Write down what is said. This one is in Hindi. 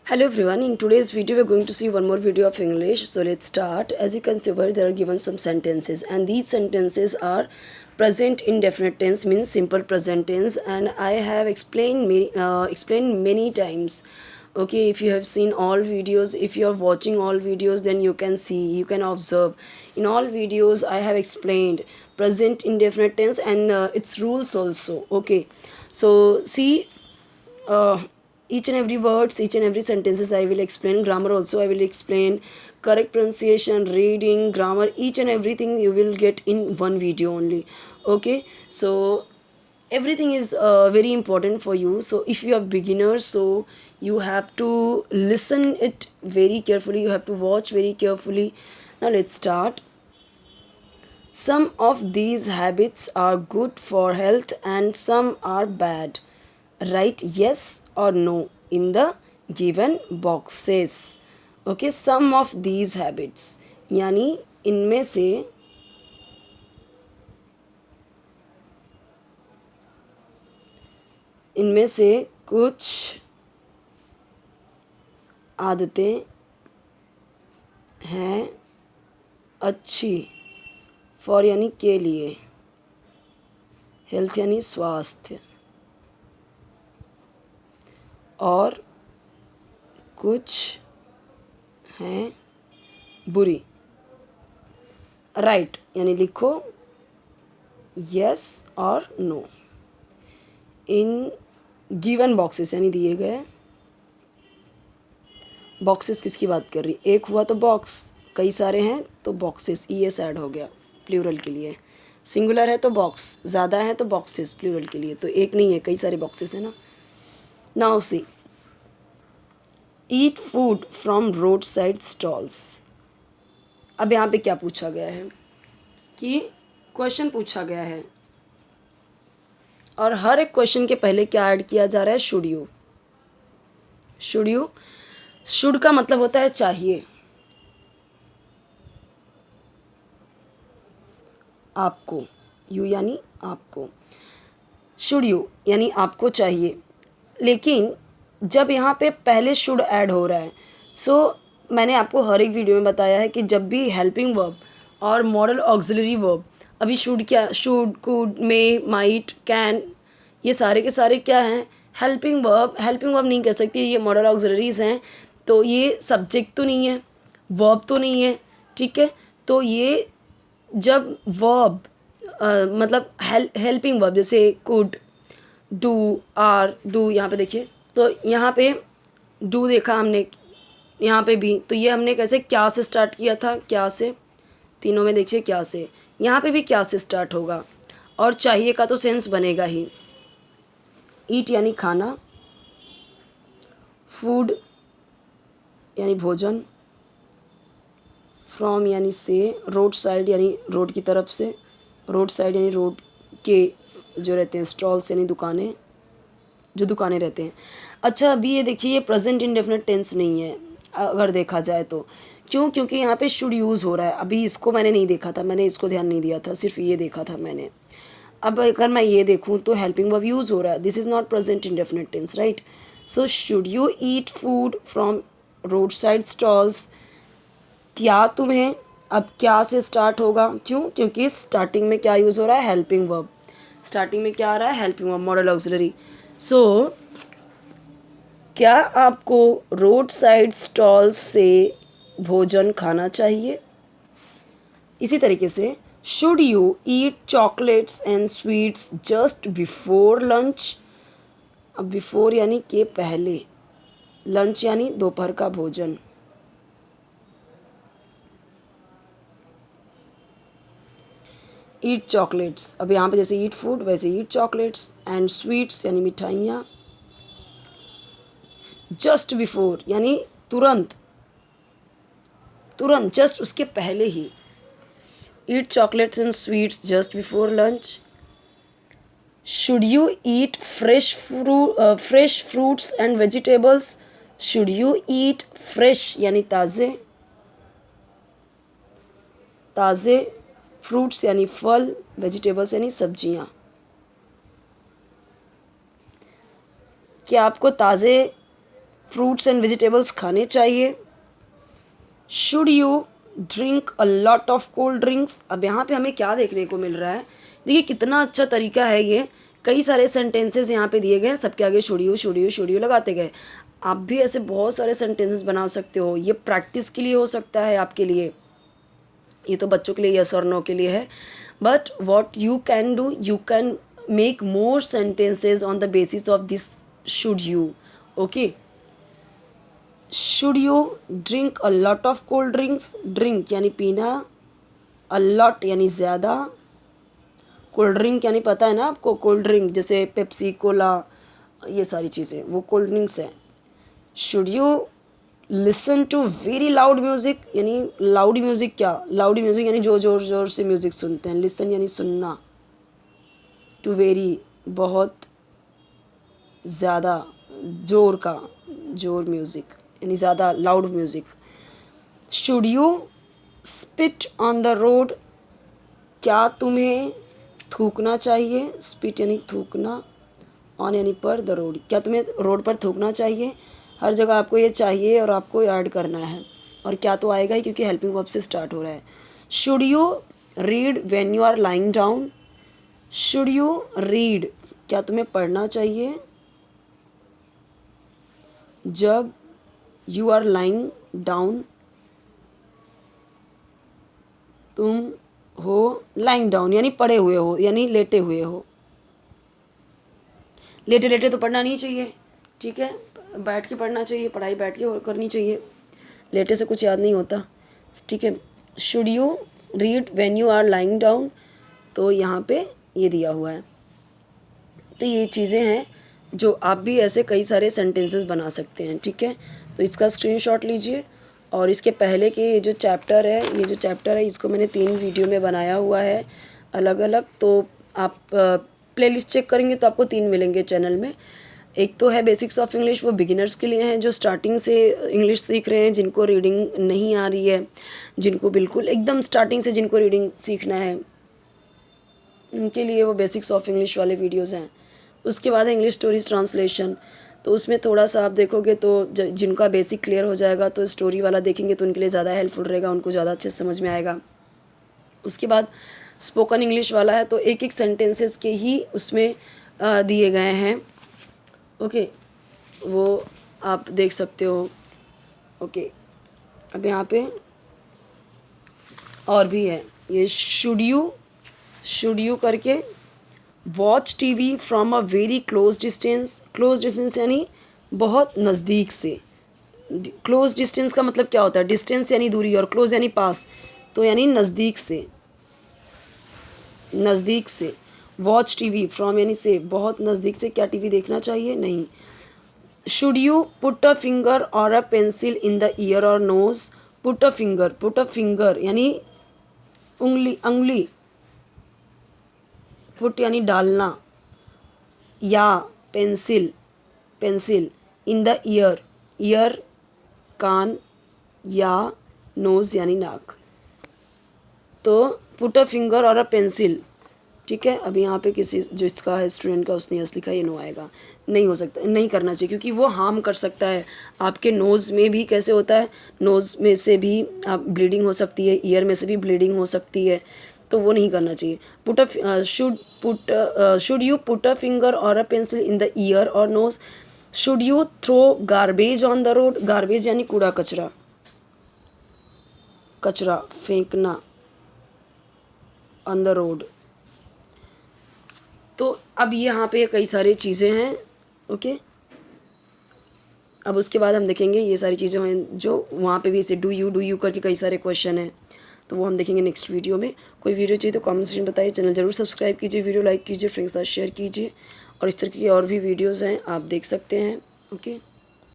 Hello everyone, in today's video we're going to see one more video of English. So let's start. As you can see over there are given some sentences and these sentences are present indefinite tense, means simple present tense, and I have explained many times. Okay, if you have seen all videos, if you are watching all videos, then you can see, you can observe. In all videos I have explained present indefinite tense and its rules also. Okay, so see, uh, each and every words, each and every sentences I will explain. Grammar also I will explain. Correct pronunciation, reading, grammar, each and everything you will get in one video only. Okay, so everything is very important for you. So if you are beginners, so you have to listen it very carefully, you have to watch very carefully. Now let's start. Some of these habits are good for health and some are bad. Write yes or no in the given boxes. Okay, some of these habits यानी इनमें से कुछ आदतें हैं अच्छी फॉर यानी के लिए, हेल्थ यानी स्वास्थ्य, और कुछ हैं बुरी. राइट यानी लिखो यस और नो इन गिवन बॉक्सेस, यानी दिए गए बॉक्सेस. किसकी बात कर रही, एक हुआ तो बॉक्स, कई सारे हैं तो बॉक्सेस, ई एस ऐड हो गया प्लूरल के लिए. सिंगुलर है तो बॉक्स, ज़्यादा है तो बॉक्सेस प्लूरल के लिए. तो एक नहीं है, कई सारे बॉक्सेस है ना. Now see, eat food from road side stalls. अब यहाँ पे क्या पूछा गया है कि क्वेश्चन पूछा गया है और हर एक क्वेश्चन के पहले क्या ऐड किया जा रहा है, should you. Should you, should का मतलब होता है चाहिए, आपको. यू यानी आपको, शुड यू यानी आपको चाहिए. लेकिन जब यहाँ पे पहले शुड ऐड हो रहा है, सो मैंने आपको हर एक वीडियो में बताया है कि जब भी हेल्पिंग वर्ब और मॉडल ऑक्सिलरी वर्ब, अभी शुड क्या, should, could, may, might, can, ये सारे के सारे क्या हैं, हेल्पिंग वर्ब. हेल्पिंग वर्ब नहीं कह सकती, ये मॉडल ऑक्सिलरीज हैं. तो ये सब्जेक्ट तो नहीं है, वर्ब तो नहीं है, ठीक है. तो ये जब वर्ब मतलब हेल्पिंग वर्ब, जैसे कुड, डू, आर, डू, यहाँ पे देखिए, तो यहाँ पे डू देखा हमने, यहाँ पे भी, तो ये हमने कैसे, क्या से स्टार्ट किया था, क्या से, तीनों में देखिए क्या से. यहाँ पे भी क्या से स्टार्ट होगा और चाहिए का तो सेंस बनेगा ही. ईट यानी खाना, फूड यानी भोजन, फ्रॉम यानी से, रोड साइड यानी रोड की तरफ से, रोड साइड यानी रोड के जो रहते हैं स्टॉल्स यानी दुकानें, जो दुकानें रहते हैं. अच्छा, अभी ये देखिए, ये प्रेजेंट इंडेफिनिट टेंस नहीं है अगर देखा जाए तो. क्यों, क्योंकि यहाँ पे शुड यूज़ हो रहा है. अभी इसको मैंने नहीं देखा था, मैंने इसको ध्यान नहीं दिया था, सिर्फ ये देखा था मैंने. अब अगर मैं ये देखूँ तो हेल्पिंग वर्ब यूज़ हो रहा है, this is not present indefinite tense, right. So should you eat food from road side stalls. क्या तुम्हें, अब क्या से स्टार्ट होगा, क्यों, क्योंकि स्टार्टिंग में क्या यूज़ हो रहा है, हेल्पिंग वर्ब. स्टार्टिंग में क्या आ रहा है, हेल्पिंग वर्ब, मॉडल ऑक्सिलरी. सो क्या आपको रोड साइड स्टॉल से भोजन खाना चाहिए. इसी तरीके से, should you eat chocolates and sweets just before lunch. अब बिफोर यानी के पहले, लंच यानी दोपहर का भोजन. ईट चॉकलेट्स, अब यहाँ पे जैसे ईट फूड वैसे ईट चॉकलेट्स, एंड स्वीट्स यानी मिठाइयाँ. जस्ट बिफोर यानी तुरंत, तुरंत, जस्ट उसके पहले ही. Eat chocolates and sweets just before lunch. Should you eat fresh fruits and vegetables. Should you eat fresh यानी ताज़े, ताज़े फ्रूट्स यानी फल, वेजिटेबल्स यानी सब्जियाँ. क्या आपको ताज़े फ्रूट्स एंड वेजिटेबल्स खाने चाहिए। Should you drink a lot of cold drinks. अब यहाँ पे हमें क्या देखने को मिल रहा है, देखिए कितना अच्छा तरीका है ये। कई सारे सेंटेंसेस यहाँ पे दिए गए हैं, सबके आगे शुड यू लगाते गए। आप भी ऐसे बहुत सारे सेंटेंसेस बना सकते हो, ये प्रैक्टिस के लिए हो सकता है आपके लिए, ये तो बच्चों के लिए यस और नो के लिए है। But what you can do, you can make more sentences on the basis of this should you. Okay, should you drink a lot of cold drinks. Drink यानी पीना, अ लॉट यानी ज़्यादा, कोल्ड ड्रिंक यानी पता है ना आपको, कोल्ड ड्रिंक जैसे पेप्सी, कोला, ये सारी चीज़ें वो कोल्ड ड्रिंक्स हैं। Should you listen to very loud music, यानी लाउड म्यूज़िक, क्या लाउड म्यूज़िक यानी जो ज़ोर ज़ोर से म्यूज़िक सुनते हैं। लिसन यानी सुनना, टू वेरी बहुत ज़्यादा, ज़ोर का, ज़ोर म्यूज़िक यानी ज़्यादा loud music. Should you spit on the road, क्या तुम्हें थूकना चाहिए। स्पिट यानी थूकना, ऑन यानी पर, द रोड, क्या तुम्हें रोड पर थूकना चाहिए। हर जगह आपको ये चाहिए और आपको ऐड करना है, और क्या तो आएगा ही क्योंकि हेल्पिंग वर्ब से स्टार्ट हो रहा है। Should you read when you are lying down. Should you read, क्या तुम्हें पढ़ना चाहिए जब यू आर लाइंग डाउन, तुम हो लाइंग डाउन यानी पड़े हुए हो, यानी लेटे हुए हो। लेटे लेटे तो पढ़ना नहीं चाहिए, ठीक है, बैठ के पढ़ना चाहिए, पढ़ाई बैठ के करनी चाहिए, लेटे से कुछ याद नहीं होता, ठीक है। Should you read when you are lying down, तो यहाँ पे ये दिया हुआ है। तो ये चीज़ें हैं जो आप भी ऐसे कई सारे सेंटेंसेस बना सकते हैं, ठीक है। तो इसका स्क्रीनशॉट लीजिए, और इसके पहले के ये जो चैप्टर है, ये जो चैप्टर है इसको मैंने 3 वीडियो में बनाया हुआ है अलग अलग। तो आप प्लेलिस्ट चेक करेंगे तो आपको 3 मिलेंगे चैनल में। एक तो है बेसिक्स ऑफ इंग्लिश, वो बिगिनर्स के लिए हैं जो स्टार्टिंग से इंग्लिश सीख रहे हैं, जिनको रीडिंग नहीं आ रही है, जिनको बिल्कुल एकदम स्टार्टिंग से जिनको रीडिंग सीखना है, उनके लिए वो बेसिक्स ऑफ इंग्लिश वाले वीडियोज़ हैं। उसके बाद है इंग्लिश स्टोरीज ट्रांसलेशन, तो उसमें थोड़ा सा आप देखोगे तो जिनका बेसिक क्लियर हो जाएगा तो स्टोरी वाला देखेंगे तो उनके लिए ज़्यादा हेल्पफुल रहेगा, उनको ज़्यादा अच्छे से समझ में आएगा। उसके बाद स्पोकन इंग्लिश वाला है, तो एक एक सेंटेंसेस के ही उसमें दिए गए हैं, ओके, वो आप देख सकते हो। ओके, अब यहाँ पे और भी है, ये शुड यू करके, watch TV from a very close distance यानी बहुत नज़दीक से। क्लोज डिस्टेंस का मतलब क्या होता है, डिस्टेंस यानी दूरी और क्लोज यानी पास, तो यानी नज़दीक से। वॉच टीवी फ्रॉम यानी से, बहुत नज़दीक से, क्या टीवी देखना चाहिए, नहीं। Should you put a finger और a pencil in the ear और नोज। पुट अ फिंगर यानी अंगुली, पुट यानी डालना, या पेंसिल इन द ईयर कान, या नोज़ यानी नाक। तो पुट अ फिंगर और अ पेंसिल, ठीक है। अभी यहाँ पे किसी जो इसका है स्टूडेंट का, उसने यस लिखा, ये नो आएगा, नहीं हो सकता, नहीं करना चाहिए क्योंकि वो हार्म कर सकता है आपके नोज़ में भी। कैसे होता है, नोज़ में से भी आप ब्लीडिंग हो सकती है, ईयर में से भी ब्लीडिंग हो सकती है, तो वो नहीं करना चाहिए। Should you put a finger और a pencil in the ear और nose. Should you throw garbage on the road. Garbage यानी कूड़ा कचरा फेंकना, ऑन द रोड। तो अब यहाँ पे कई सारी चीज़ें हैं, ओके। अब उसके बाद हम देखेंगे ये सारी चीज़ें हैं जो वहाँ पे भी इसे डू यू करके कई सारे क्वेश्चन हैं, तो वो हम देखेंगे नेक्स्ट वीडियो में। कोई वीडियो चाहिए तो कमेंट सेक्शन बताइए, चैनल जरूर सब्सक्राइब कीजिए, वीडियो लाइक कीजिए, फ्रेंड्स के साथ शेयर कीजिए, और इस तरह की और भी वीडियोज़ हैं आप देख सकते हैं, ओके।